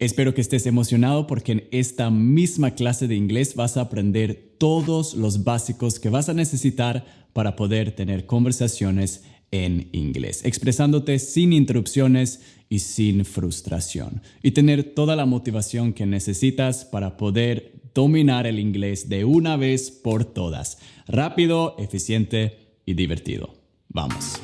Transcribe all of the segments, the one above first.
Espero que estés emocionado porque en esta misma clase de inglés vas a aprender todos los básicos que vas a necesitar para poder tener conversaciones en inglés, expresándote sin interrupciones y sin frustración, y tener toda la motivación que necesitas para poder dominar el inglés de una vez por todas. Rápido, eficiente y divertido. Vamos.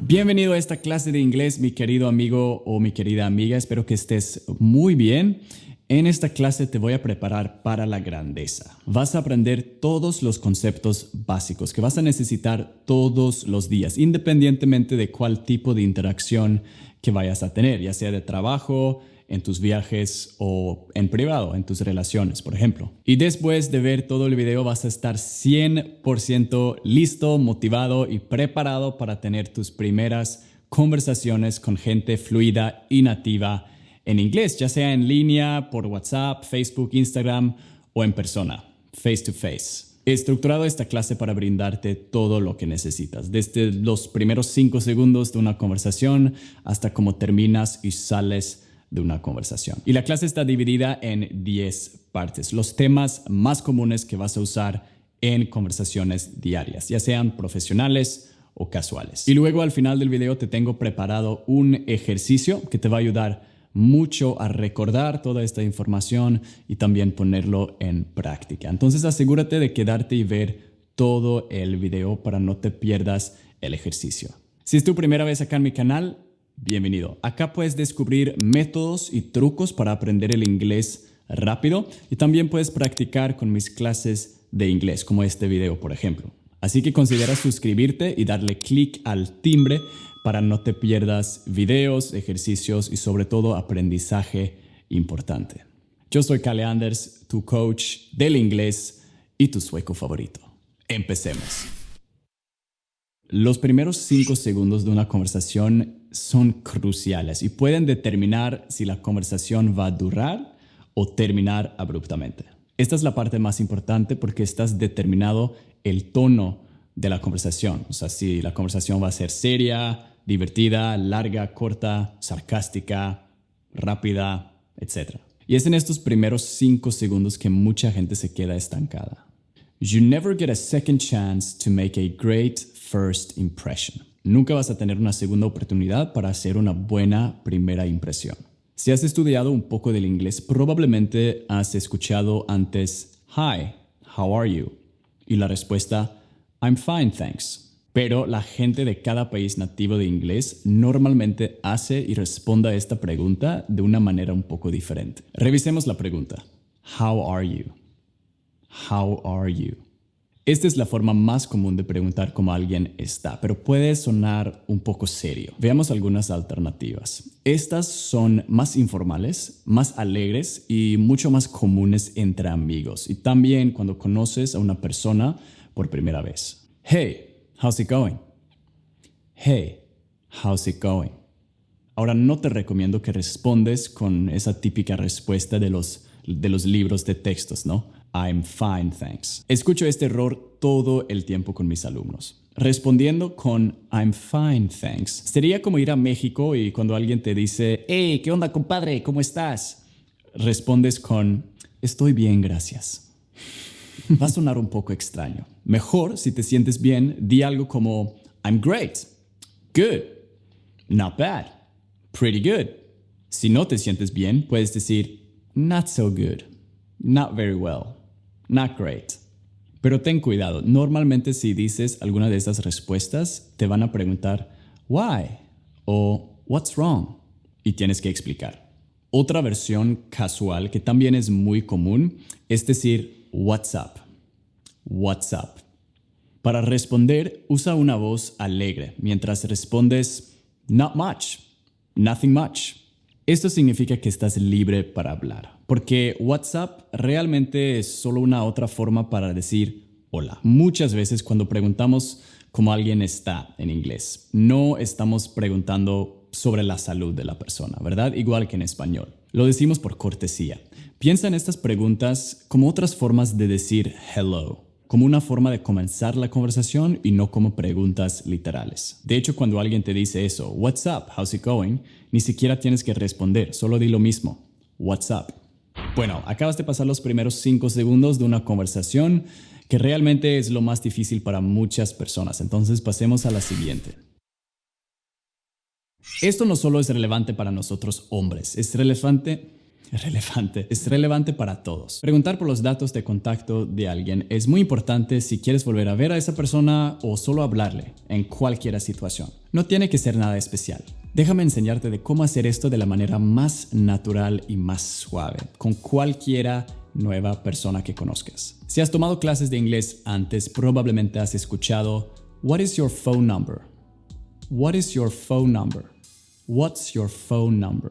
Bienvenido a esta clase de inglés, mi querido amigo o mi querida amiga. Espero que estés muy bien. En esta clase te voy a preparar para la grandeza. Vas a aprender todos los conceptos básicos que vas a necesitar todos los días, independientemente de cuál tipo de interacción que vayas a tener, ya sea de trabajo, en tus viajes o en privado, en tus relaciones, por ejemplo. Y después de ver todo el video vas a estar 100% listo, motivado y preparado para tener tus primeras conversaciones con gente fluida y nativa en inglés, ya sea en línea, por WhatsApp, Facebook, Instagram o en persona, face to face. He estructurado esta clase para brindarte todo lo que necesitas, desde los primeros 5 segundos de una conversación hasta cómo terminas y sales de una conversación. Y la clase está dividida en 10 partes, los temas más comunes que vas a usar en conversaciones diarias, ya sean profesionales o casuales. Y luego al final del video te tengo preparado un ejercicio que te va a ayudar mucho a recordar toda esta información y también ponerlo en práctica. Entonces asegúrate de quedarte y ver todo el video para no te pierdas el ejercicio. Si es tu primera vez acá en mi canal, bienvenido. Acá puedes descubrir métodos y trucos para aprender el inglés rápido y también puedes practicar con mis clases de inglés, como este video, por ejemplo. Así que considera suscribirte y darle clic al timbre para no te pierdas videos, ejercicios y sobre todo aprendizaje importante. Yo soy Kalle Anders, tu coach del inglés y tu sueco favorito. Empecemos. Los primeros 5 segundos de una conversación son cruciales y pueden determinar si la conversación va a durar o terminar abruptamente. Esta es la parte más importante porque estás determinado el tono de la conversación. O sea, si la conversación va a ser seria, divertida, larga, corta, sarcástica, rápida, etc. Y es en estos primeros 5 segundos que mucha gente se queda estancada. You never get a second chance to make a great first impression. Nunca vas a tener una segunda oportunidad para hacer una buena primera impresión. Si has estudiado un poco del inglés, probablemente has escuchado antes Hi, how are you? Y la respuesta I'm fine, thanks. Pero la gente de cada país nativo de inglés normalmente hace y responde a esta pregunta de una manera un poco diferente. Revisemos la pregunta. How are you? How are you? Esta es la forma más común de preguntar cómo alguien está, pero puede sonar un poco serio. Veamos algunas alternativas. Estas son más informales, más alegres y mucho más comunes entre amigos y también cuando conoces a una persona por primera vez. Hey, how's it going? Hey, how's it going? Ahora no te recomiendo que respondes con esa típica respuesta de los libros de textos, ¿no? I'm fine, thanks. Escucho este error todo el tiempo con mis alumnos. Respondiendo con I'm fine, thanks sería como ir a México y cuando alguien te dice hey, ¿qué onda, compadre? ¿Cómo estás? Respondes con estoy bien, gracias. Va a sonar un poco extraño. Mejor, si te sientes bien, di algo como I'm great, good, not bad, pretty good. Si no te sientes bien, puedes decir not so good, not very well, not great. Pero ten cuidado, normalmente si dices alguna de estas respuestas, te van a preguntar why o what's wrong y tienes que explicar. Otra versión casual que también es muy común es decir what's up. What's up. Para responder, usa una voz alegre mientras respondes not much, nothing much. Esto significa que estás libre para hablar, porque WhatsApp realmente es solo una otra forma para decir hola. Muchas veces cuando preguntamos cómo alguien está en inglés, no estamos preguntando sobre la salud de la persona, ¿verdad? Igual que en español. Lo decimos por cortesía. Piensa en estas preguntas como otras formas de decir hello. como una forma de comenzar la conversación y no como preguntas literales. De hecho, cuando alguien te dice eso, "What's up? How's it going?", ni siquiera tienes que responder, solo di lo mismo, "What's up?". Bueno, acabas de pasar los primeros 5 segundos de una conversación que realmente es lo más difícil para muchas personas. Entonces pasemos a la siguiente. Esto no solo es relevante para nosotros hombres, es relevante para todos. Preguntar por los datos de contacto de alguien es muy importante si quieres volver a ver a esa persona o solo hablarle en cualquier situación. No tiene que ser nada especial. Déjame enseñarte de cómo hacer esto de la manera más natural y más suave, con cualquiera nueva persona que conozcas. Si has tomado clases de inglés antes, probablemente has escuchado "What is your phone number? What is your phone number? What's your phone number?".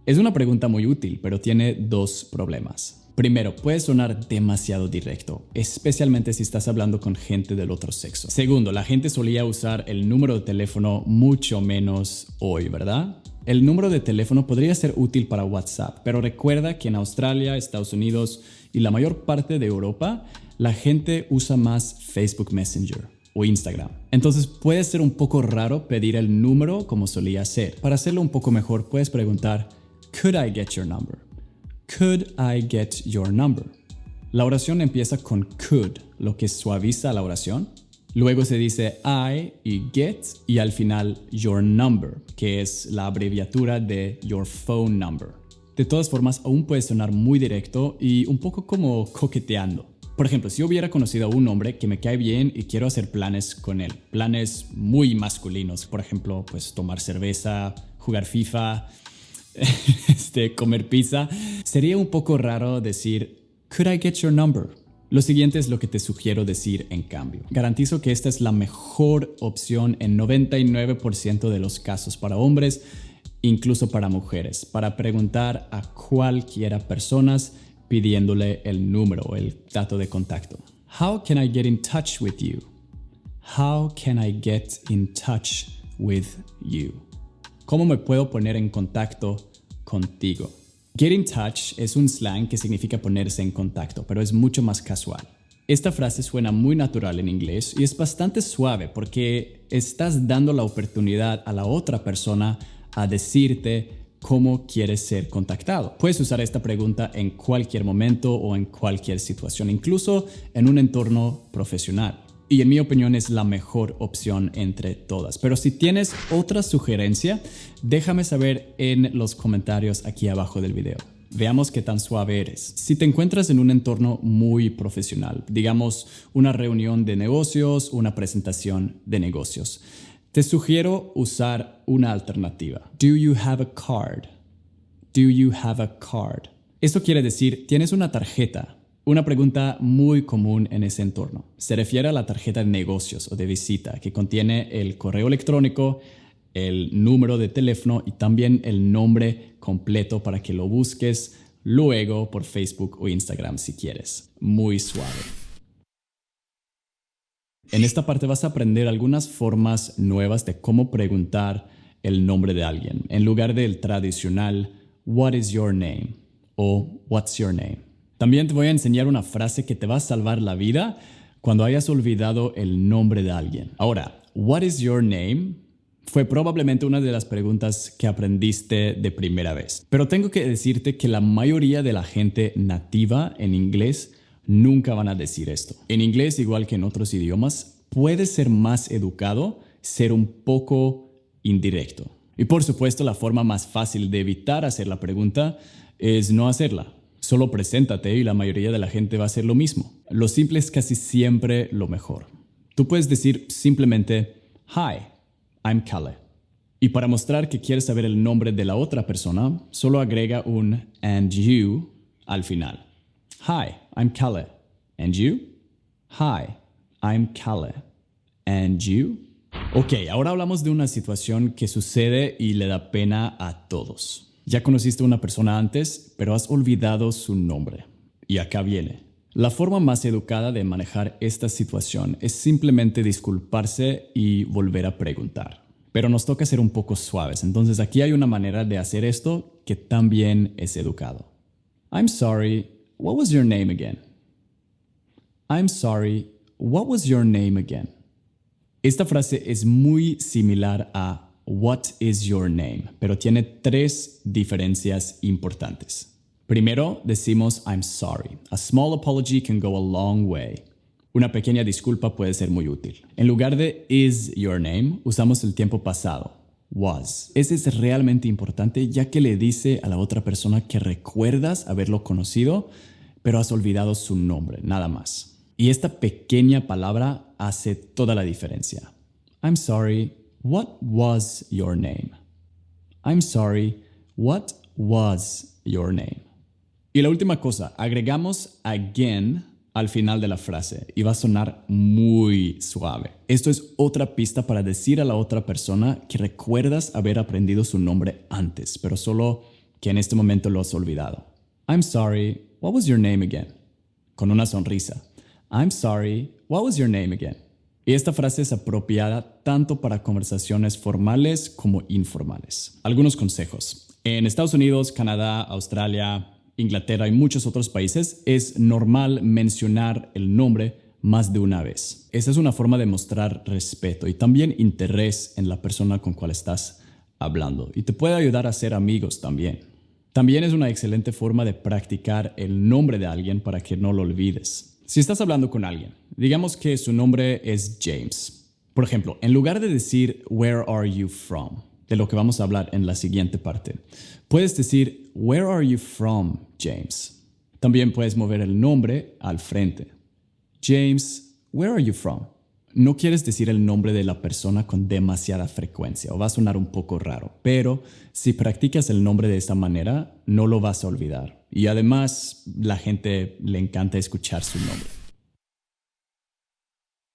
Es una pregunta muy útil, pero tiene 2 problemas. Primero, puede sonar demasiado directo, especialmente si estás hablando con gente del otro sexo. Segundo, la gente solía usar el número de teléfono mucho menos hoy, ¿verdad? El número de teléfono podría ser útil para WhatsApp, pero recuerda que en Australia, Estados Unidos y la mayor parte de Europa, la gente usa más Facebook Messenger o Instagram. Entonces puede ser un poco raro pedir el número como solía ser. Para hacerlo un poco mejor, puedes preguntar "Could I get your number? Could I get your number?". La oración empieza con could, lo que suaviza la oración. Luego se dice I y get y al final your number, que es la abreviatura de your phone number. De todas formas, aún puede sonar muy directo y un poco como coqueteando. Por ejemplo, si hubiera conocido a un hombre que me cae bien y quiero hacer planes con él, planes muy masculinos, por ejemplo, pues tomar cerveza, jugar FIFA, comer pizza, sería un poco raro decir "Could I get your number?". Lo siguiente es lo que te sugiero decir en cambio. Garantizo que esta es la mejor opción en 99% de los casos para hombres, incluso para mujeres, para preguntar a cualquiera persona pidiéndole el número o el dato de contacto. "How can I get in touch with you? How can I get in touch with you?". ¿Cómo me puedo poner en contacto contigo? Get in touch es un slang que significa ponerse en contacto, pero es mucho más casual. Esta frase suena muy natural en inglés y es bastante suave porque estás dando la oportunidad a la otra persona a decirte cómo quieres ser contactado. Puedes usar esta pregunta en cualquier momento o en cualquier situación, incluso en un entorno profesional. Y en mi opinión es la mejor opción entre todas. Pero si tienes otra sugerencia, déjame saber en los comentarios aquí abajo del video. Veamos qué tan suave eres. Si te encuentras en un entorno muy profesional, digamos una reunión de negocios, una presentación de negocios, te sugiero usar una alternativa. Do you have a card? Do you have a card? Esto quiere decir, ¿tienes una tarjeta? Una pregunta muy común en ese entorno. Se refiere a la tarjeta de negocios o de visita, que contiene el correo electrónico, el número de teléfono y también el nombre completo para que lo busques luego por Facebook o Instagram si quieres. Muy suave. En esta parte vas a aprender algunas formas nuevas de cómo preguntar el nombre de alguien, en lugar del tradicional "What is your name?" o "What's your name?". También te voy a enseñar una frase que te va a salvar la vida cuando hayas olvidado el nombre de alguien. Ahora, "What is your name?" fue probablemente una de las preguntas que aprendiste de primera vez. Pero tengo que decirte que la mayoría de la gente nativa en inglés nunca van a decir esto. En inglés, igual que en otros idiomas, puede ser más educado ser un poco indirecto. Y por supuesto, la forma más fácil de evitar hacer la pregunta es no hacerla. Solo preséntate y la mayoría de la gente va a hacer lo mismo. Lo simple es casi siempre lo mejor. Tú puedes decir simplemente "Hi, I'm Kalle". Y para mostrar que quieres saber el nombre de la otra persona, solo agrega un "and you" al final. "Hi, I'm Kalle. And you?" "Hi, I'm Kalle. And you?" Ok, ahora hablamos de una situación que sucede y le da pena a todos. Ya conociste a una persona antes, pero has olvidado su nombre. Y acá viene. La forma más educada de manejar esta situación es simplemente disculparse y volver a preguntar. Pero nos toca ser un poco suaves, entonces aquí hay una manera de hacer esto que también es educado. "I'm sorry, what was your name again?" I'm sorry, what was your name again? Esta frase es muy similar a what is your name, pero tiene 3 diferencias importantes. Primero, decimos I'm sorry. A small apology can go a long way. Una pequeña disculpa puede ser muy útil. En lugar de is your name, usamos el tiempo pasado, was. Ese es realmente importante ya que le dice a la otra persona que recuerdas haberlo conocido, pero has olvidado su nombre, nada más. Y esta pequeña palabra hace toda la diferencia. I'm sorry, what was your name? I'm sorry, what was your name? Y la última cosa, agregamos again al final de la frase y va a sonar muy suave. Esto es otra pista para decir a la otra persona que recuerdas haber aprendido su nombre antes, pero solo que en este momento lo has olvidado. I'm sorry, what was your name again? Con una sonrisa. I'm sorry, what was your name again? Y esta frase es apropiada tanto para conversaciones formales como informales. Algunos consejos. En Estados Unidos, Canadá, Australia, Inglaterra y muchos otros países es normal mencionar el nombre más de una vez. Esa es una forma de mostrar respeto y también interés en la persona con cual estás hablando. Y te puede ayudar a ser amigos también. También es una excelente forma de practicar el nombre de alguien para que no lo olvides. Si estás hablando con alguien, digamos que su nombre es James. Por ejemplo, en lugar de decir where are you from, de lo que vamos a hablar en la siguiente parte, puedes decir where are you from, James. También puedes mover el nombre al frente. James, where are you from? No quieres decir el nombre de la persona con demasiada frecuencia o va a sonar un poco raro, pero si practicas el nombre de esta manera, no lo vas a olvidar. Y además, la gente le encanta escuchar su nombre.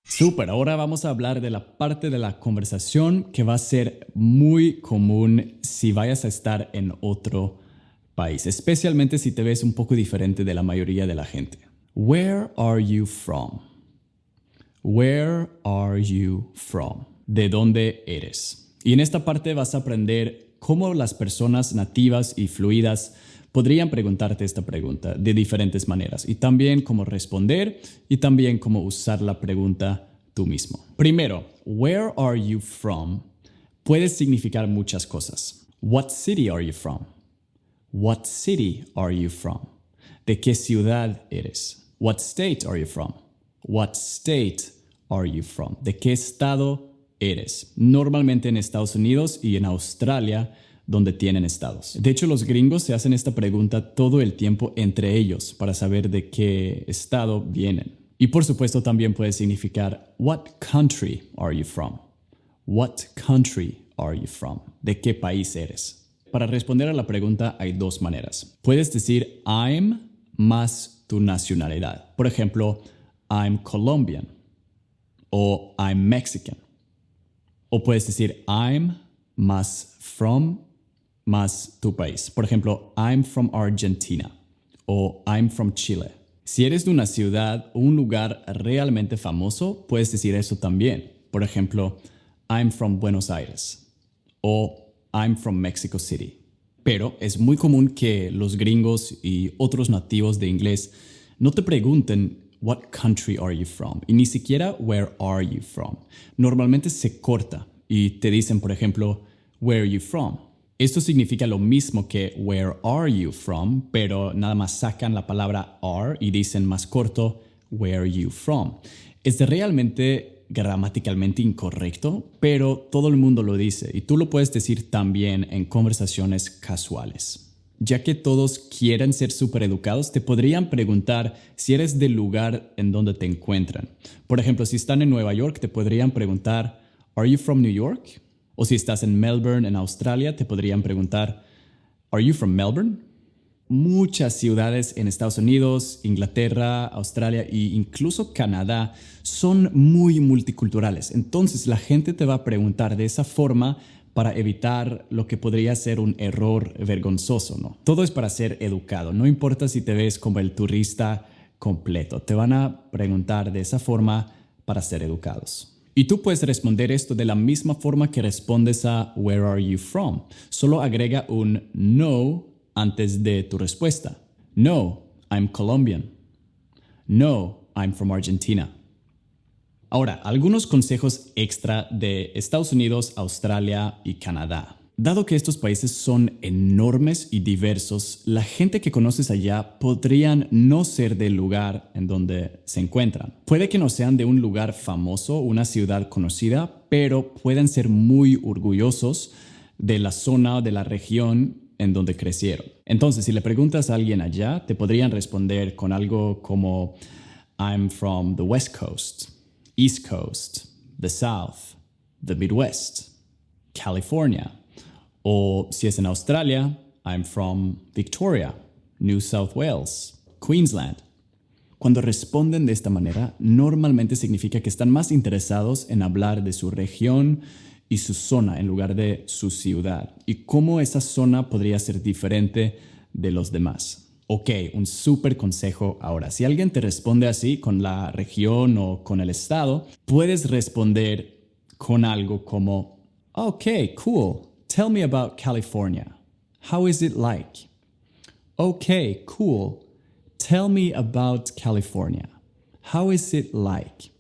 Súper, ahora vamos a hablar de la parte de la conversación que va a ser muy común si vayas a estar en otro país, especialmente si te ves un poco diferente de la mayoría de la gente. Where are you from? Where are you from? ¿De dónde eres? Y en esta parte vas a aprender cómo las personas nativas y fluidas podrían preguntarte esta pregunta de diferentes maneras y también cómo responder y también cómo usar la pregunta tú mismo. Primero, where are you from? Puede significar muchas cosas. What city are you from? What city are you from? ¿De qué ciudad eres? What state are you from? What state are you from? ¿De qué estado eres? Normalmente en Estados Unidos y en Australia, donde tienen estados. De hecho, los gringos se hacen esta pregunta todo el tiempo entre ellos para saber de qué estado vienen. Y por supuesto también puede significar what country are you from? What country are you from? ¿De qué país eres? Para responder a la pregunta hay 2 maneras. Puedes decir I'm más tu nacionalidad. Por ejemplo, I'm Colombian o I'm Mexican. O puedes decir I'm más from más tu país. Por ejemplo, I'm from Argentina o I'm from Chile. Si eres de una ciudad o un lugar realmente famoso, puedes decir eso también. Por ejemplo, I'm from Buenos Aires o I'm from Mexico City. Pero es muy común que los gringos y otros nativos de inglés no te pregunten what country are you from y ni siquiera where are you from. Normalmente se corta y te dicen, por ejemplo, where are you from? Esto significa lo mismo que where are you from, pero nada más sacan la palabra are y dicen más corto where are you from. Es realmente gramaticalmente incorrecto, pero todo el mundo lo dice y tú lo puedes decir también en conversaciones casuales. Ya que todos quieren ser súper educados, te podrían preguntar si eres del lugar en donde te encuentran. Por ejemplo, si están en Nueva York, te podrían preguntar, ¿Are you from New York? O si estás en Melbourne, en Australia, te podrían preguntar, ¿Are you from Melbourne? Muchas ciudades en Estados Unidos, Inglaterra, Australia e incluso Canadá son muy multiculturales. Entonces la gente te va a preguntar de esa forma para evitar lo que podría ser un error vergonzoso, ¿no? Todo es para ser educado. No importa si te ves como el turista completo. Te van a preguntar de esa forma para ser educados. Y tú puedes responder esto de la misma forma que respondes a Where are you from? Solo agrega un no antes de tu respuesta. No, I'm Colombian. No, I'm from Argentina. Ahora, algunos consejos extra de Estados Unidos, Australia y Canadá. Dado que estos países son enormes y diversos, la gente que conoces allá podrían no ser del lugar en donde se encuentran. Puede que no sean de un lugar famoso, una ciudad conocida, pero pueden ser muy orgullosos de la zona o de la región en donde crecieron. Entonces, si le preguntas a alguien allá, te podrían responder con algo como I'm from the West Coast, East Coast, the South, the Midwest, California. O si es en Australia, I'm from Victoria, New South Wales, Queensland. Cuando responden de esta manera, normalmente significa que están más interesados en hablar de su región y su zona en lugar de su ciudad y cómo esa zona podría ser diferente de los demás. Ok, un súper consejo ahora. Si alguien te responde así con la región o con el estado, puedes responder con algo como, ok, cool. Tell me about California. How is it like? Okay, cool. Tell me about California. How is it like?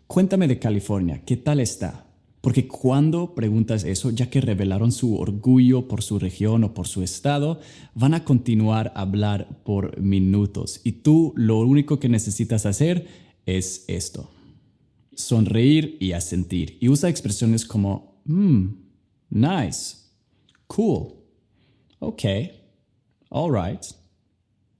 Cuéntame de California. ¿Qué tal está? Porque cuando preguntas eso, ya que revelaron su orgullo por su región o por su estado, van a continuar a hablar por minutos. Y tú lo único que necesitas hacer es esto. Sonreír y asentir. Y usa expresiones como, nice. Cool. Okay. All right.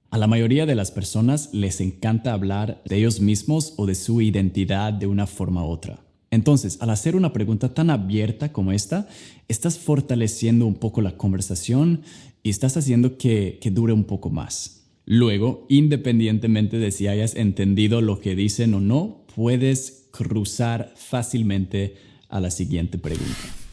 A la mayoría de las personas les encanta hablar de ellos mismos o de su identidad de una forma u otra. Entonces, al hacer una pregunta tan abierta como esta, estás fortaleciendo un poco la conversación y estás haciendo que dure un poco más. Luego, independientemente de si hayas entendido lo que dicen o no, puedes cruzar fácilmente a la siguiente pregunta.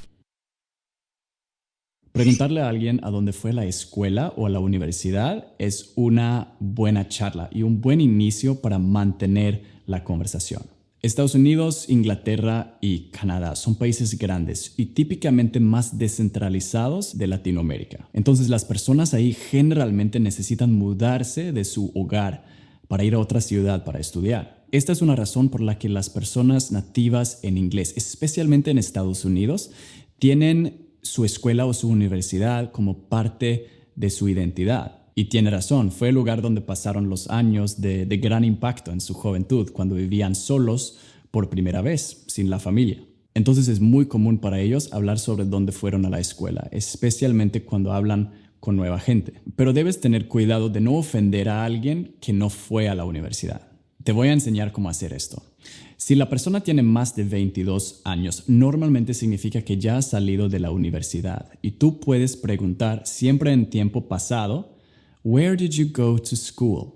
Preguntarle a alguien a dónde fue la escuela o a la universidad es una buena charla y un buen inicio para mantener la conversación. Estados Unidos, Inglaterra y Canadá son países grandes y típicamente más descentralizados de Latinoamérica. Entonces las personas ahí generalmente necesitan mudarse de su hogar para ir a otra ciudad para estudiar. Esta es una razón por la que las personas nativas en inglés, especialmente en Estados Unidos, tienen su escuela o su universidad como parte de su identidad. Y tiene razón, fue el lugar donde pasaron los años de gran impacto en su juventud, cuando vivían solos por primera vez, sin la familia. Entonces es muy común para ellos hablar sobre dónde fueron a la escuela, especialmente cuando hablan con nueva gente. Pero debes tener cuidado de no ofender a alguien que no fue a la universidad. Te voy a enseñar cómo hacer esto. Si la persona tiene más de 22 años, normalmente significa que ya ha salido de la universidad y tú puedes preguntar siempre en tiempo pasado, Where did you go to school?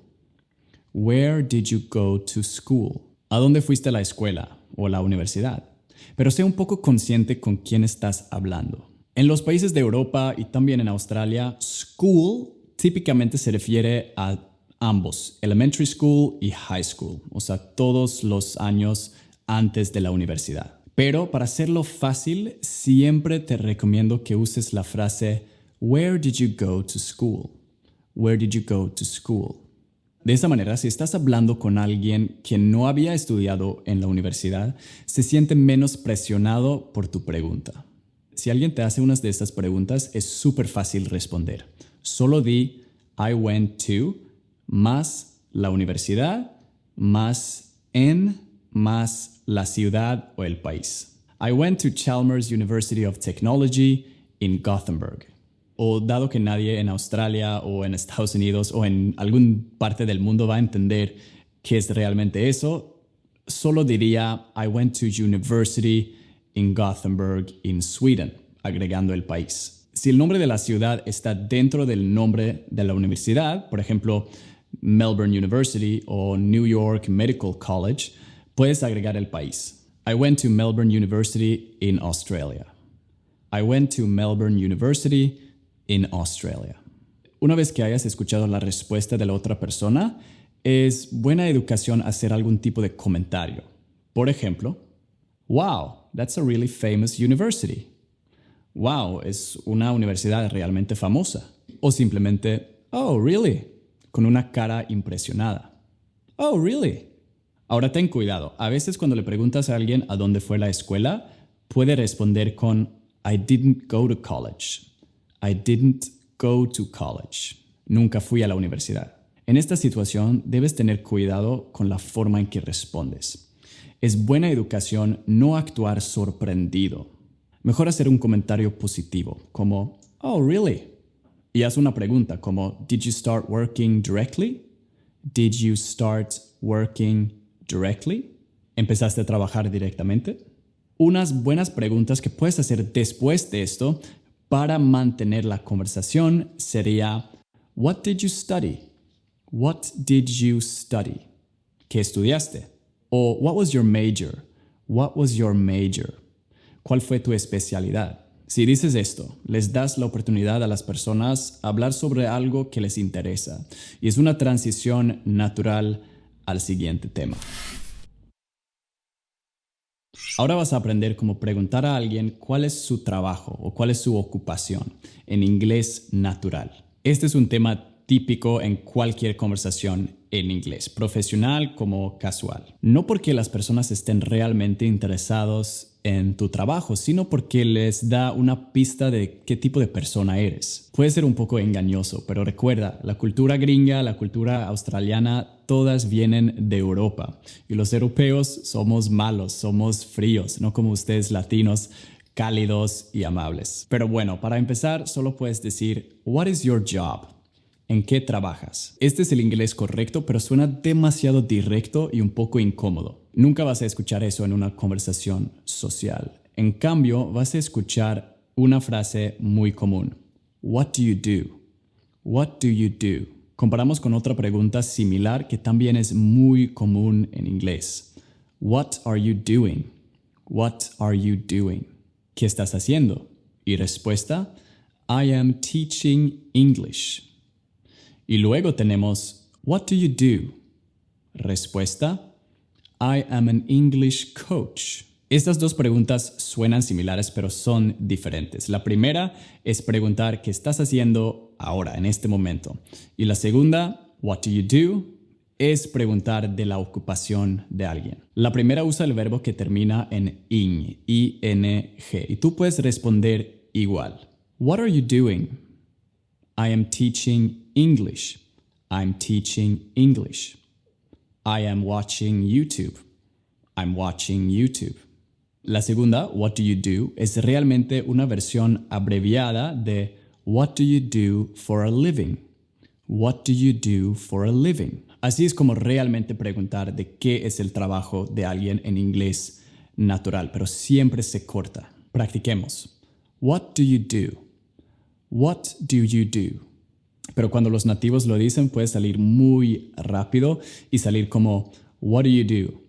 Where did you go to school? ¿A dónde fuiste a la escuela o la universidad? Pero sé un poco consciente con quién estás hablando. En los países de Europa y también en Australia, school típicamente se refiere a ambos, elementary school y high school, o sea, todos los años antes de la universidad. Pero para hacerlo fácil, siempre te recomiendo que uses la frase Where did you go to school? Where did you go to school? De esa manera, si estás hablando con alguien que no había estudiado en la universidad, se siente menos presionado por tu pregunta. Si alguien te hace una de estas preguntas, es súper fácil responder. Solo di I went to más la universidad, más en, más la ciudad o el país. I went to Chalmers University of Technology in Gothenburg. O dado que nadie en Australia o en Estados Unidos o en alguna parte del mundo va a entender qué es realmente eso, solo diría I went to university in Gothenburg in Sweden, agregando el país. Si el nombre de la ciudad está dentro del nombre de la universidad, por ejemplo, Melbourne University o New York Medical College, puedes agregar el país. I went to Melbourne University in Australia. I went to Melbourne University in Australia. Una vez que hayas escuchado la respuesta de la otra persona, es buena educación hacer algún tipo de comentario. Por ejemplo, wow, that's a really famous university. Wow, es una universidad realmente famosa. O simplemente, oh, really, con una cara impresionada. Oh, really? Ahora ten cuidado. A veces cuando le preguntas a alguien a dónde fue la escuela, puede responder con I didn't go to college. I didn't go to college. Nunca fui a la universidad. En esta situación debes tener cuidado con la forma en que respondes. Es buena educación no actuar sorprendido. Mejor hacer un comentario positivo, como Oh, really? Y haz una pregunta como Did you start working directly? Did you start working directly? ¿Empezaste a trabajar directamente? Unas buenas preguntas que puedes hacer después de esto para mantener la conversación sería What did you study? What did you study? ¿Qué estudiaste? O What was your major? What was your major? ¿Cuál fue tu especialidad? Si dices esto, les das la oportunidad a las personas a hablar sobre algo que les interesa y es una transición natural al siguiente tema. Ahora vas a aprender cómo preguntar a alguien cuál es su trabajo o cuál es su ocupación en inglés natural. Este es un tema típico en cualquier conversación en inglés, profesional como casual. No porque las personas estén realmente interesados en tu trabajo, sino porque les da una pista de qué tipo de persona eres. Puede ser un poco engañoso, pero recuerda, la cultura gringa, la cultura australiana, todas vienen de Europa. Y los europeos somos malos, somos fríos, no como ustedes latinos, cálidos y amables. Pero bueno, para empezar, solo puedes decir, What is your job? ¿En qué trabajas? Este es el inglés correcto, pero suena demasiado directo y un poco incómodo. Nunca vas a escuchar eso en una conversación social. En cambio, vas a escuchar una frase muy común. What do you do? What do you do? Comparamos con otra pregunta similar que también es muy común en inglés. What are you doing? What are you doing? ¿Qué estás haciendo? Y respuesta, I am teaching English. Y luego tenemos, What do you do? Respuesta, I am an English coach. Estas dos preguntas suenan similares, pero son diferentes. La primera es preguntar qué estás haciendo ahora, en este momento. Y la segunda, What do you do? Es preguntar de la ocupación de alguien. La primera usa el verbo que termina en ing, I-N-G. Y tú puedes responder igual. What are you doing? I am teaching English. I'm teaching English. I am watching YouTube. I'm watching YouTube. La segunda, what do you do, es realmente una versión abreviada de what do you do for a living? What do you do for a living? Así es como realmente preguntar de qué es el trabajo de alguien en inglés natural, pero siempre se corta. Practiquemos. What do you do? What do you do? Pero cuando los nativos lo dicen puede salir muy rápido y salir como What do you do?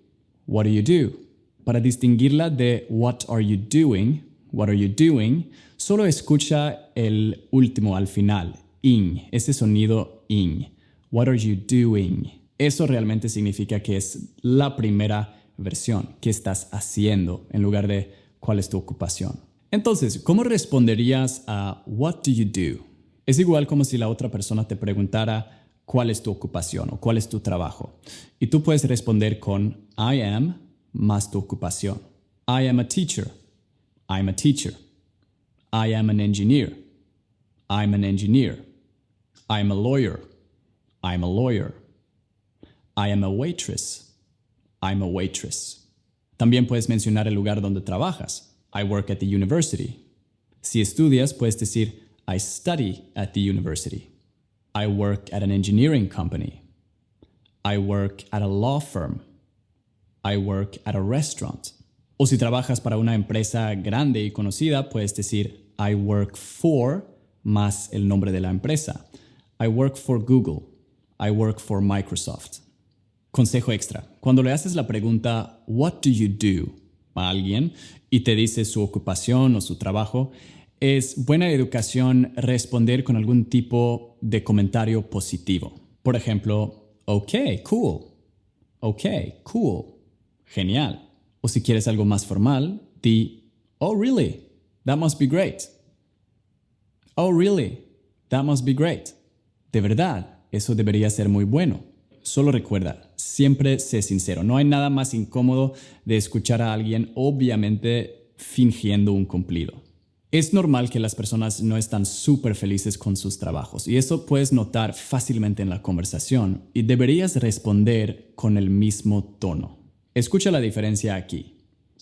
What do you do? Para distinguirla de What are you doing, solo escucha el último al final, ing, ese sonido ing. What are you doing? Eso realmente significa que es la primera versión, qué estás haciendo, en lugar de cuál es tu ocupación. Entonces, ¿cómo responderías a What do you do? Es igual como si la otra persona te preguntara cuál es tu ocupación o cuál es tu trabajo. Y tú puedes responder con I am más tu ocupación. I am a teacher. I'm a teacher. I am an engineer. I'm an engineer. I'm a lawyer. I'm a lawyer. I am a waitress. I'm a waitress. También puedes mencionar el lugar donde trabajas. I work at the university. Si estudias, puedes decir I study at the university. I work at an engineering company. I work at a law firm. I work at a restaurant. O si trabajas para una empresa grande y conocida, puedes decir I work for más el nombre de la empresa. I work for Google. I work for Microsoft. Consejo extra. Cuando le haces la pregunta What do you do? A alguien y te dice su ocupación o su trabajo, es buena educación responder con algún tipo de comentario positivo. Por ejemplo, okay, cool. Okay, cool. Genial. O si quieres algo más formal, di, oh really? That must be great. Oh really? That must be great. De verdad, eso debería ser muy bueno. Solo recuerda, siempre sé sincero. No hay nada más incómodo de escuchar a alguien obviamente fingiendo un cumplido. Es normal que las personas no están súper felices con sus trabajos y eso puedes notar fácilmente en la conversación y deberías responder con el mismo tono. Escucha la diferencia aquí.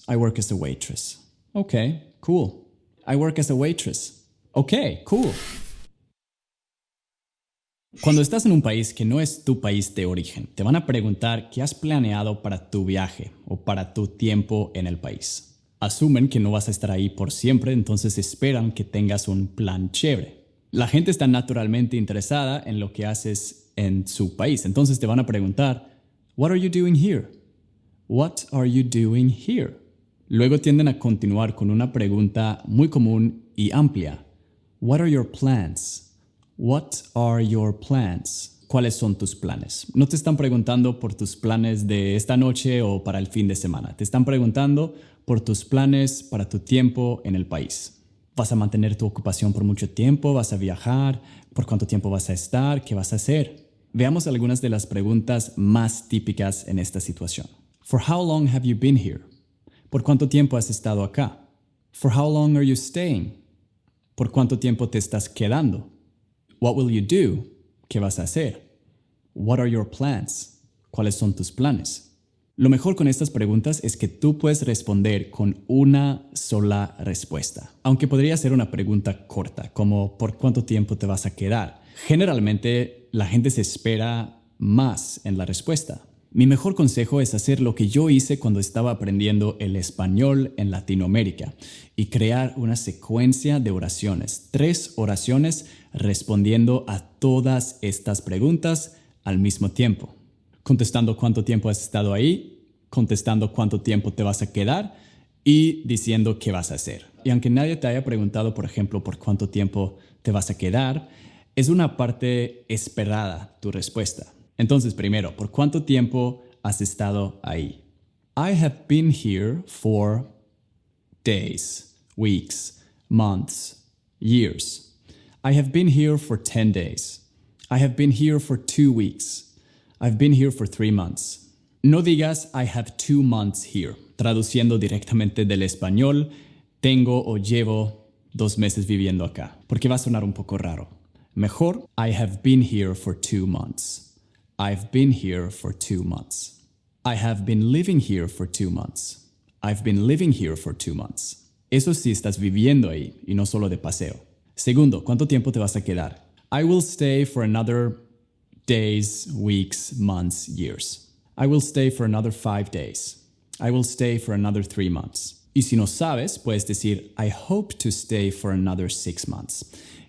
I work as a waitress. Okay, cool. I work as a waitress. Okay, cool. Cuando estás en un país que no es tu país de origen, te van a preguntar qué has planeado para tu viaje o para tu tiempo en el país. Asumen que no vas a estar ahí por siempre, entonces esperan que tengas un plan chévere. La gente está naturalmente interesada en lo que haces en su país, entonces te van a preguntar, What are you doing here? What are you doing here? Luego tienden a continuar con una pregunta muy común y amplia. What are your plans? What are your plans? ¿Cuáles son tus planes? No te están preguntando por tus planes de esta noche o para el fin de semana. Te están preguntando por tus planes para tu tiempo en el país. ¿Vas a mantener tu ocupación por mucho tiempo? ¿Vas a viajar? ¿Por cuánto tiempo vas a estar? ¿Qué vas a hacer? Veamos algunas de las preguntas más típicas en esta situación. For how long have you been here? ¿Por cuánto tiempo has estado acá? For how long are you staying? ¿Por cuánto tiempo te estás quedando? What will you do? ¿Qué vas a hacer? What are your plans? ¿Cuáles son tus planes? Lo mejor con estas preguntas es que tú puedes responder con una sola respuesta, aunque podría ser una pregunta corta, como ¿por cuánto tiempo te vas a quedar? Generalmente la gente se espera más en la respuesta. Mi mejor consejo es hacer lo que yo hice cuando estaba aprendiendo el español en Latinoamérica y crear una secuencia de oraciones, 3 oraciones respondiendo a todas estas preguntas al mismo tiempo. Contestando cuánto tiempo has estado ahí, contestando cuánto tiempo te vas a quedar y diciendo qué vas a hacer. Y aunque nadie te haya preguntado, por ejemplo, por cuánto tiempo te vas a quedar, es una parte esperada tu respuesta. Entonces, primero, ¿por cuánto tiempo has estado ahí? I have been here for days, weeks, months, years. I have been here for 10 days. I have been here for 2 weeks. I've been here for 3 months. No digas I have 2 months here. Traduciendo directamente del español, tengo o llevo 2 meses viviendo acá, porque va a sonar un poco raro. Mejor, I have been here for 2 months. I've been here for 2 months. I have been living here for 2 months. I've been living here for 2 months. Eso sí estás viviendo ahí y no solo de paseo. Segundo, ¿cuánto tiempo te vas a quedar? I will stay for another days, weeks, months, years. I will stay for another 5 days. I will stay for another 3 months. Y si no sabes, puedes decir I hope to stay for another 6 months.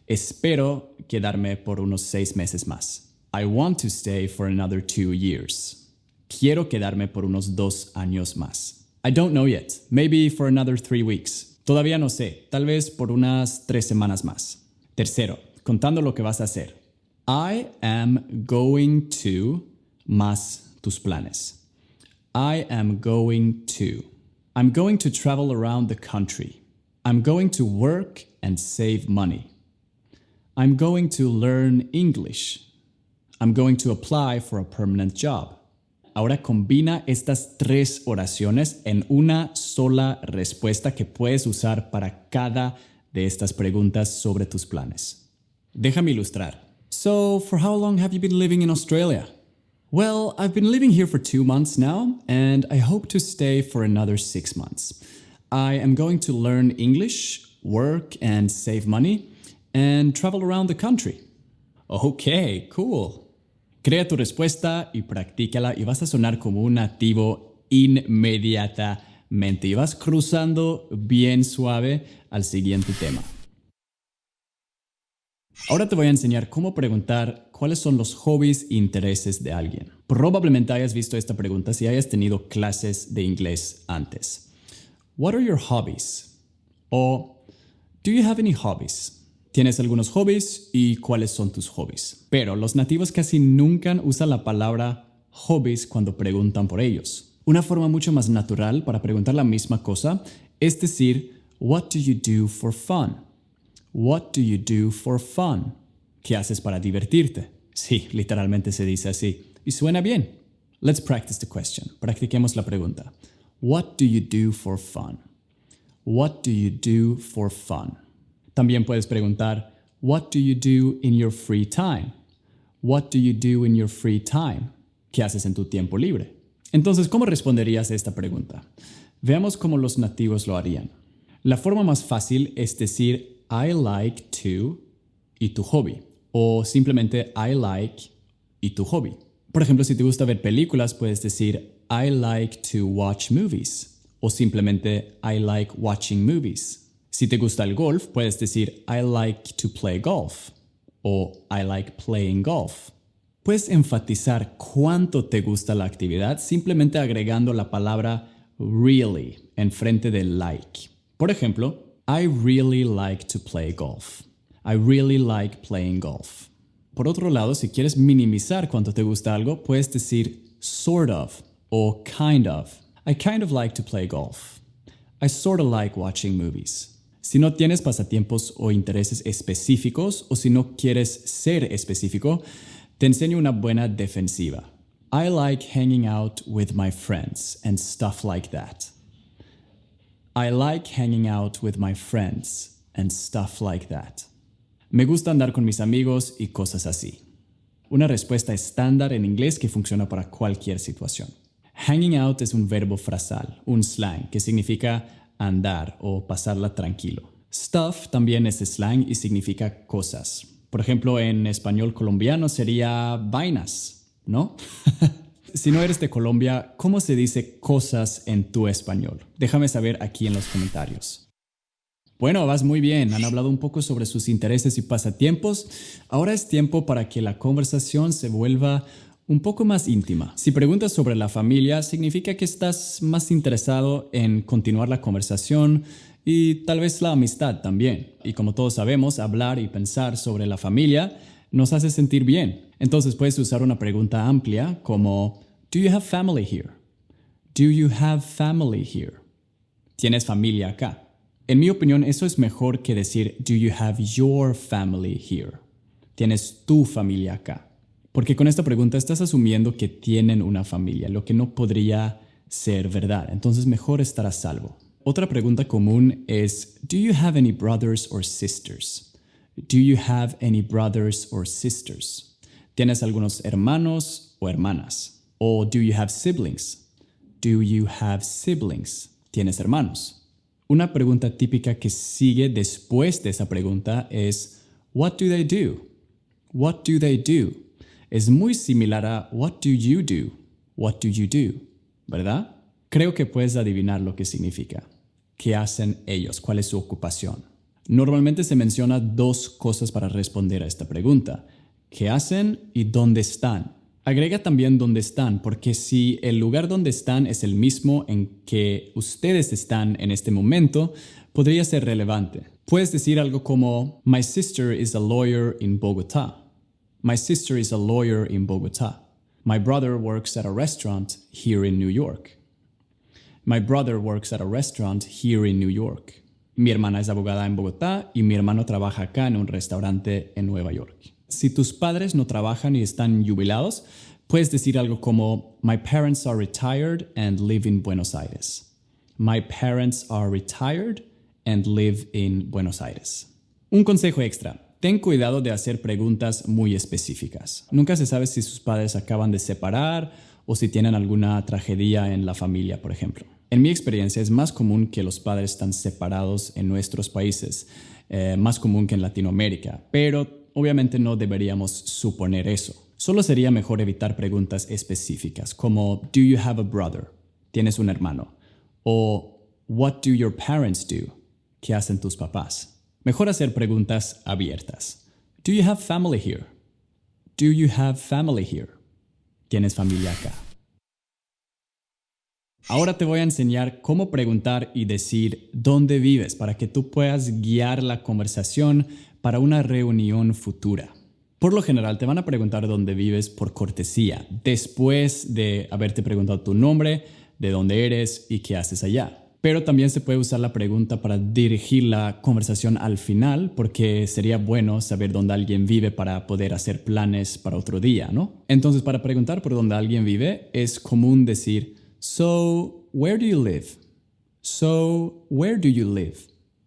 Espero quedarme por unos 6 meses más. I want to stay for another 2 years. Quiero quedarme por unos 2 años más. I don't know yet. Maybe for another 3 weeks. Todavía no sé. Tal vez por unas 3 semanas más. Tercero, contando lo que vas a hacer. I am going to más tus planes. I am going to. I'm going to travel around the country. I'm going to work and save money. I'm going to learn English. I'm going to apply for a permanent job. Ahora combina estas 3 oraciones en una sola respuesta que puedes usar para cada de estas preguntas sobre tus planes. Déjame ilustrar. So, for how long have you been living in Australia? Well, I've been living here for 2 months now, and I hope to stay for another 6 months. I am going to learn English, work and save money, and travel around the country. Okay, cool. Crea tu respuesta y practícala y vas a sonar como un nativo inmediatamente. Y vas cruzando bien suave al siguiente tema. Ahora te voy a enseñar cómo preguntar cuáles son los hobbies e intereses de alguien. Probablemente hayas visto esta pregunta si hayas tenido clases de inglés antes. What are your hobbies? O do you have any hobbies? ¿Tienes algunos hobbies y cuáles son tus hobbies? Pero los nativos casi nunca usan la palabra hobbies cuando preguntan por ellos. Una forma mucho más natural para preguntar la misma cosa es decir, what do you do for fun? What do you do for fun? ¿Qué haces para divertirte? Sí, literalmente se dice así. Y suena bien. Let's practice the question. Practiquemos la pregunta. What do you do for fun? What do you do for fun? También puedes preguntar, what do you do in your free time? What do you do in your free time? ¿Qué haces en tu tiempo libre? Entonces, ¿cómo responderías a esta pregunta? Veamos cómo los nativos lo harían. La forma más fácil es decir I like to y tu hobby. O simplemente I like y tu hobby. Por ejemplo, si te gusta ver películas, puedes decir I like to watch movies. O simplemente I like watching movies. Si te gusta el golf, puedes decir I like to play golf. O I like playing golf. Puedes enfatizar cuánto te gusta la actividad simplemente agregando la palabra really en frente del like. Por ejemplo, I really like to play golf. I really like playing golf. Por otro lado, si quieres minimizar cuánto te gusta algo, puedes decir sort of o kind of. I kind of like to play golf. I sort of like watching movies. Si no tienes pasatiempos o intereses específicos o si no quieres ser específico, te enseño una buena defensiva. I like hanging out with my friends and stuff like that. I like hanging out with my friends and stuff like that. Me gusta andar con mis amigos y cosas así. Una respuesta estándar en inglés que funciona para cualquier situación. Hanging out es un verbo frasal, un slang, que significa andar o pasarla tranquilo. Stuff también es slang y significa cosas. Por ejemplo, en español colombiano sería vainas, ¿no? Si no eres de Colombia, ¿cómo se dice cosas en tu español? Déjame saber aquí en los comentarios. Bueno, vas muy bien. Han hablado un poco sobre sus intereses y pasatiempos. Ahora es tiempo para que la conversación se vuelva un poco más íntima. Si preguntas sobre la familia, significa que estás más interesado en continuar la conversación y tal vez la amistad también. Y como todos sabemos, hablar y pensar sobre la familia nos hace sentir bien. Entonces puedes usar una pregunta amplia como Do you have family here? Do you have family here? ¿Tienes familia acá? En mi opinión, eso es mejor que decir Do you have your family here? ¿Tienes tu familia acá? Porque con esta pregunta estás asumiendo que tienen una familia, lo que no podría ser verdad. Entonces mejor estar a salvo. Otra pregunta común es Do you have any brothers or sisters? Do you have any brothers or sisters? ¿Tienes algunos hermanos o hermanas? O do you have siblings? Do you have siblings? ¿Tienes hermanos? Una pregunta típica que sigue después de esa pregunta es What do they do? What do they do? Es muy similar a What do you do? What do you do? ¿Verdad? Creo que puedes adivinar lo que significa. ¿Qué hacen ellos? ¿Cuál es su ocupación? Normalmente se menciona dos cosas para responder a esta pregunta. ¿Qué hacen y dónde están? Agrega también dónde están, porque si el lugar donde están es el mismo en que ustedes están en este momento, podría ser relevante. Puedes decir algo como My sister is a lawyer in Bogotá. My sister is a lawyer in Bogotá. My brother works at a restaurant here in New York. My brother works at a restaurant here in New York. Mi hermana es abogada en Bogotá y mi hermano trabaja acá en un restaurante en Nueva York. Si tus padres no trabajan y están jubilados, puedes decir algo como My parents are retired and live in Buenos Aires. My parents are retired and live in Buenos Aires. Un consejo extra. Ten cuidado de hacer preguntas muy específicas. Nunca se sabe si sus padres acaban de separar o si tienen alguna tragedia en la familia, por ejemplo. En mi experiencia es más común que los padres están separados en nuestros países, más común que en Latinoamérica, pero obviamente no deberíamos suponer eso. Solo sería mejor evitar preguntas específicas como Do you have a brother? ¿Tienes un hermano? O What do your parents do? ¿Qué hacen tus papás? Mejor hacer preguntas abiertas. Do you have family here? Do you have family here? ¿Tienes familia acá? Ahora te voy a enseñar cómo preguntar y decir dónde vives para que tú puedas guiar la conversación para una reunión futura. Por lo general te van a preguntar dónde vives por cortesía, después de haberte preguntado tu nombre, de dónde eres y qué haces allá. Pero también se puede usar la pregunta para dirigir la conversación al final, porque sería bueno saber dónde alguien vive para poder hacer planes para otro día, ¿no? Entonces, para preguntar por dónde alguien vive, es común decir, "So, where do you live?" "So, where do you live?"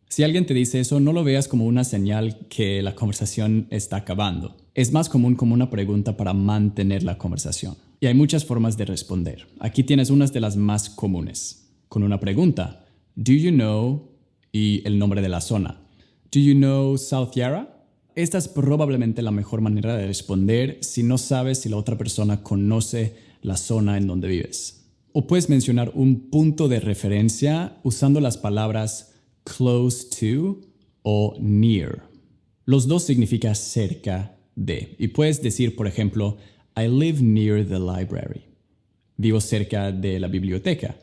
Si alguien te dice eso, no lo veas como una señal que la conversación está acabando. Es más común como una pregunta para mantener la conversación. Y hay muchas formas de responder. Aquí tienes unas de las más comunes. Con una pregunta, "Do you know?" y el nombre de la zona. "Do you know South Yarra?" Esta es probablemente la mejor manera de responder si no sabes si la otra persona conoce la zona en donde vives. O puedes mencionar un punto de referencia usando las palabras close to o near. Los dos significan cerca de. Y puedes decir, por ejemplo, "I live near the library." Vivo cerca de la biblioteca.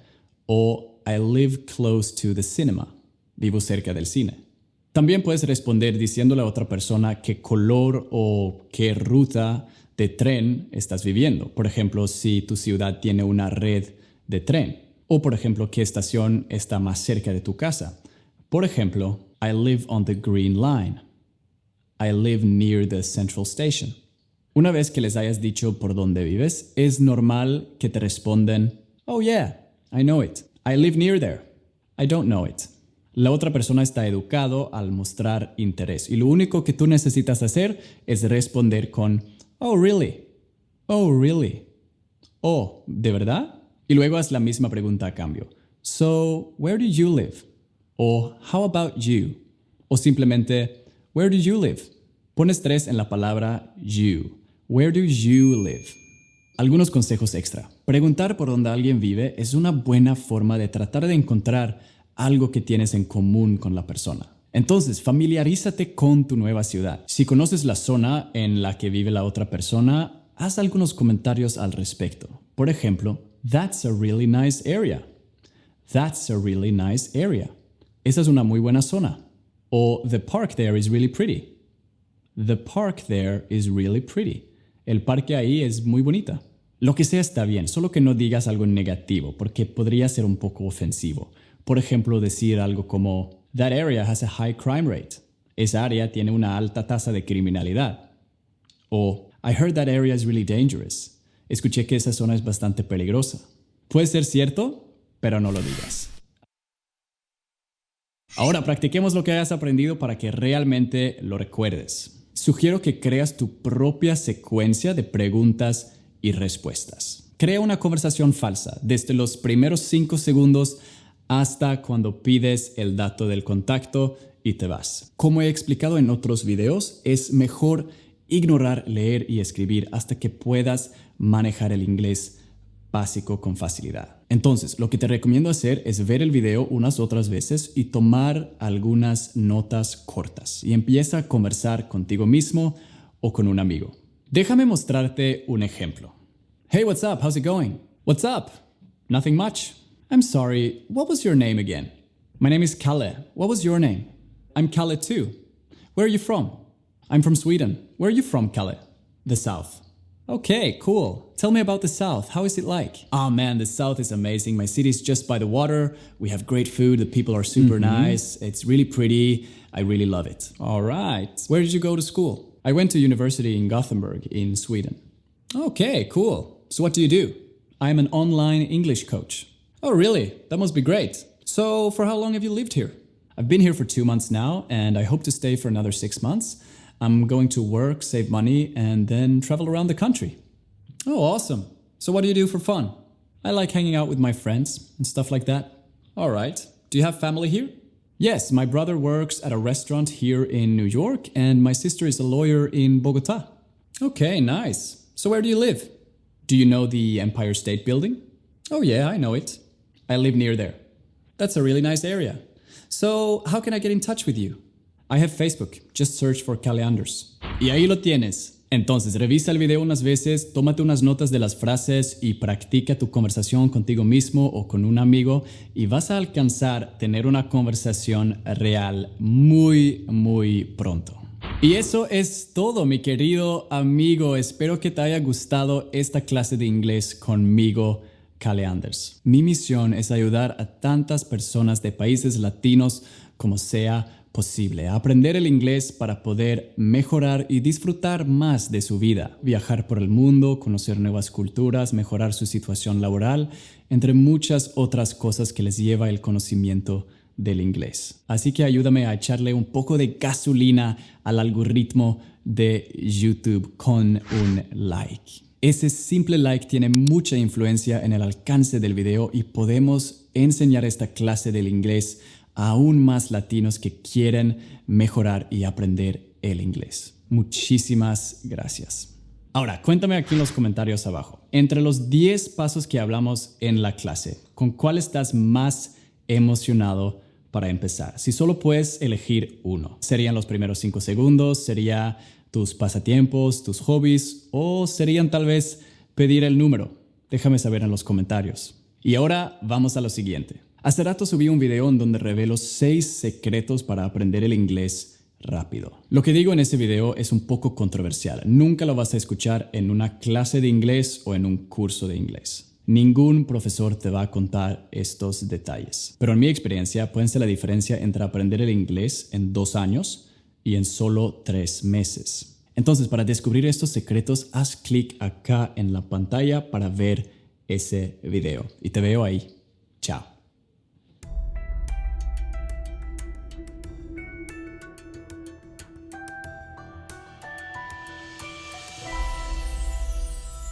O "I live close to the cinema." Vivo cerca del cine. También puedes responder diciéndole a otra persona qué color o qué ruta de tren estás viviendo. Por ejemplo, si tu ciudad tiene una red de tren. O por ejemplo, qué estación está más cerca de tu casa. Por ejemplo, "I live on the Green Line." "I live near the Central Station." Una vez que les hayas dicho por dónde vives, es normal que te respondan, "Oh yeah, I know it. I live near there. I don't know it." La otra persona está educado al mostrar interés y lo único que tú necesitas hacer es responder con "Oh really? Oh really? Oh, ¿de verdad?" Y luego haz la misma pregunta a cambio. "So, where do you live?" O "How about you?" O simplemente "Where do you live?" Pon estrés en la palabra you. Where do you live? Algunos consejos extra. Preguntar por dónde alguien vive es una buena forma de tratar de encontrar algo que tienes en común con la persona. Entonces, familiarízate con tu nueva ciudad. Si conoces la zona en la que vive la otra persona, haz algunos comentarios al respecto. Por ejemplo, "That's a really nice area." "That's a really nice area." Esa es una muy buena zona. O "The park there is really pretty." "The park there is really pretty." El parque ahí es muy bonita. Lo que sea está bien, solo que no digas algo negativo, porque podría ser un poco ofensivo. Por ejemplo, decir algo como "That area has a high crime rate." Esa área tiene una alta tasa de criminalidad. O "I heard that area is really dangerous." Escuché que esa zona es bastante peligrosa. Puede ser cierto, pero no lo digas. Ahora practiquemos lo que hayas aprendido para que realmente lo recuerdes. Sugiero que creas tu propia secuencia de preguntas y respuestas. Crea una conversación falsa desde los primeros 5 segundos hasta cuando pides el dato del contacto y te vas. Como he explicado en otros videos, es mejor ignorar leer y escribir hasta que puedas manejar el inglés básico con facilidad. Entonces, lo que te recomiendo hacer es ver el video unas otras veces y tomar algunas notas cortas y empieza a conversar contigo mismo o con un amigo. Déjame mostrarte un ejemplo. "Hey, what's up? How's it going?" "What's up?" "Nothing much." "I'm sorry, what was your name again?" "My name is Kalle. What was your name?" "I'm Kalle too." "Where are you from?" "I'm from Sweden." "Where are you from, Kalle?" "The South." "Okay, cool. Tell me about the South. How is it like?" "Oh man, the South is amazing. My city is just by the water. We have great food. The people are super nice. It's really pretty. I really love it." "All right. Where did you go to school?" "I went to university in Gothenburg in Sweden." "Okay, cool. So what do you do?" "I'm an online English coach." "Oh really? That must be great. So for how long have you lived here?" "I've been here for 2 months now and I hope to stay for another 6 months. I'm going to work, save money, and then travel around the country." "Oh, awesome. So what do you do for fun?" "I like hanging out with my friends and stuff like that." "All right. Do you have family here?" "Yes, my brother works at a restaurant here in New York and my sister is a lawyer in Bogota." "Okay, nice. So where do you live?" "Do you know the Empire State Building?" "Oh yeah, I know it. I live near there." "That's a really nice area. So how can I get in touch with you?" "I have Facebook. Just search for Kalle Anders." Y ahí lo tienes. Entonces, revisa el video unas veces, tómate unas notas de las frases y practica tu conversación contigo mismo o con un amigo y vas a alcanzar tener una conversación real muy, muy pronto. Y eso es todo, mi querido amigo. Espero que te haya gustado esta clase de inglés conmigo, Caleanders. Mi misión es ayudar a tantas personas de países latinos como sea posible a aprender el inglés para poder mejorar y disfrutar más de su vida, viajar por el mundo, conocer nuevas culturas, mejorar su situación laboral, entre muchas otras cosas que les lleva el conocimiento del inglés. Así que ayúdame a echarle un poco de gasolina al algoritmo de YouTube con un like. Ese simple like tiene mucha influencia en el alcance del video y podemos enseñar esta clase del inglés a aún más latinos que quieren mejorar y aprender el inglés. Muchísimas gracias. Ahora, cuéntame aquí en los comentarios abajo. Entre los 10 pasos que hablamos en la clase, ¿con cuál estás más emocionado para empezar? Si solo puedes elegir uno, ¿serían los primeros 5 segundos? ¿Sería tus pasatiempos, tus hobbies? ¿O serían tal vez pedir el número? Déjame saber en los comentarios. Y ahora vamos a lo siguiente. Hace rato subí un video en donde revelo 6 secretos para aprender el inglés rápido. Lo que digo en ese video es un poco controversial. Nunca lo vas a escuchar en una clase de inglés o en un curso de inglés. Ningún profesor te va a contar estos detalles. Pero en mi experiencia pueden ser la diferencia entre aprender el inglés en 2 años y en solo 3 meses. Entonces, para descubrir estos secretos, haz clic acá en la pantalla para ver ese video. Y te veo ahí. Chao.